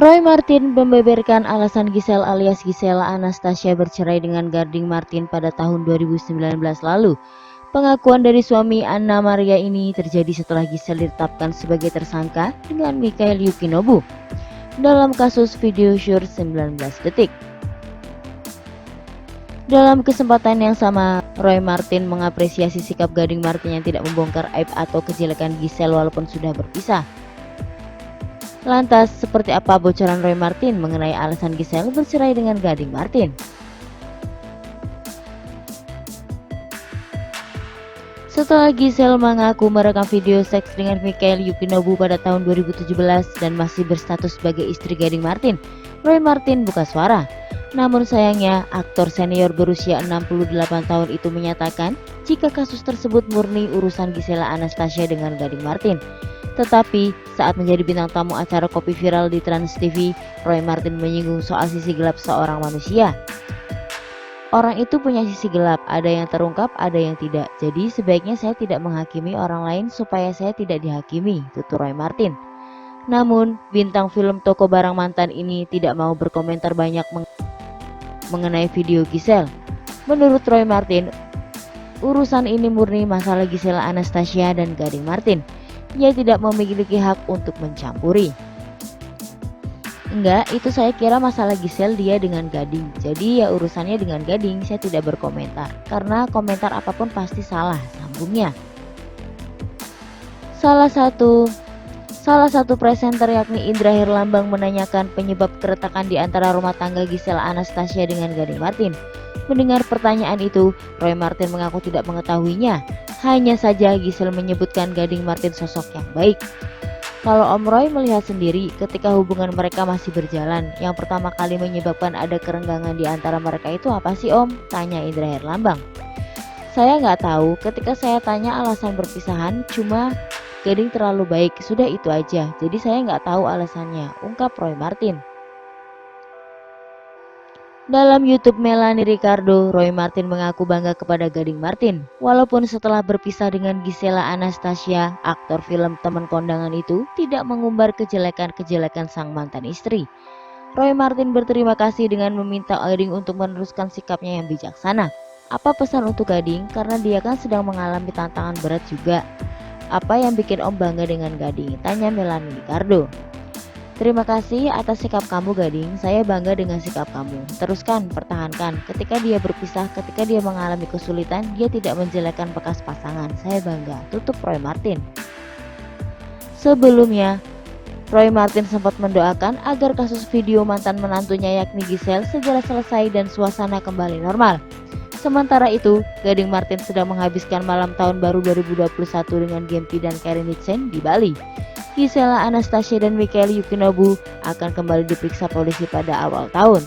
Roy Martin membeberkan alasan Giselle alias Gisela Anastasia bercerai dengan Gading Martin pada tahun 2019 lalu. Pengakuan dari suami Anna Maria ini terjadi setelah Giselle ditetapkan sebagai tersangka dengan Mikhail Yukinobu dalam kasus video shoot 19 detik. Dalam kesempatan yang sama, Roy Martin mengapresiasi sikap Gading Martin yang tidak membongkar aib atau kejelekan Giselle walaupun sudah berpisah. Lantas, seperti apa bocoran Roy Martin mengenai alasan Giselle bercerai dengan Gading Martin? Setelah Giselle mengaku merekam video seks dengan Mikhail Yukinobu pada tahun 2017 dan masih berstatus sebagai istri Gading Martin, Roy Martin buka suara. Namun sayangnya, aktor senior berusia 68 tahun itu menyatakan jika kasus tersebut murni urusan Gisela Anastasia dengan Gading Martin. Tetapi, saat menjadi bintang tamu acara kopi viral di Trans TV, Roy Martin menyinggung soal sisi gelap seorang manusia. Orang itu punya sisi gelap, ada yang terungkap, ada yang tidak. Jadi sebaiknya saya tidak menghakimi orang lain supaya saya tidak dihakimi, tutur Roy Martin. Namun, bintang film toko barang mantan ini tidak mau berkomentar banyak mengenai video Giselle. Menurut Roy Martin, urusan ini murni masalah Gisela Anastasia dan Gading Martin. Ia tidak memiliki hak untuk mencampuri. Enggak, itu saya kira masalah Giselle dia dengan Gading. Jadi ya urusannya dengan Gading, saya tidak berkomentar. Karena komentar apapun pasti salah, sambungnya. Salah satu presenter yakni Indra Herlambang menanyakan penyebab keretakan di antara rumah tangga Giselle Anastasia dengan Gading Martin. Mendengar pertanyaan itu, Roy Martin mengaku tidak mengetahuinya. Hanya saja Giselle menyebutkan Gading Martin sosok yang baik. Kalau Om Roy melihat sendiri ketika hubungan mereka masih berjalan, yang pertama kali menyebabkan ada kerenggangan di antara mereka itu apa sih Om? Tanya Indra Herlambang. Saya nggak tahu, ketika saya tanya alasan perpisahan, cuma Gading terlalu baik, sudah itu aja. Jadi saya nggak tahu alasannya, ungkap Roy Martin. Dalam YouTube Melanie Ricardo, Roy Martin mengaku bangga kepada Gading Martin. Walaupun setelah berpisah dengan Gisela Anastasia, aktor film teman kondangan itu tidak mengumbar kejelekan-kejelekan sang mantan istri. Roy Martin berterima kasih dengan meminta Gading untuk meneruskan sikapnya yang bijaksana. Apa pesan untuk Gading? Karena dia kan sedang mengalami tantangan berat juga. Apa yang bikin Om bangga dengan Gading? Tanya Melanie Ricardo. Terima kasih atas sikap kamu Gading, saya bangga dengan sikap kamu. Teruskan, pertahankan. Ketika dia berpisah, ketika dia mengalami kesulitan, dia tidak menjelekkan bekas pasangan. Saya bangga, tutup Roy Martin. Sebelumnya, Roy Martin sempat mendoakan agar kasus video mantan menantunya yakni Giselle segera selesai dan suasana kembali normal. Sementara itu, Gading Martin sedang menghabiskan malam tahun baru 2021 dengan Gempi dan Karin Nielsen di Bali. Gisela Anastasia dan Mikhail Yukinobu akan kembali diperiksa polisi pada awal tahun.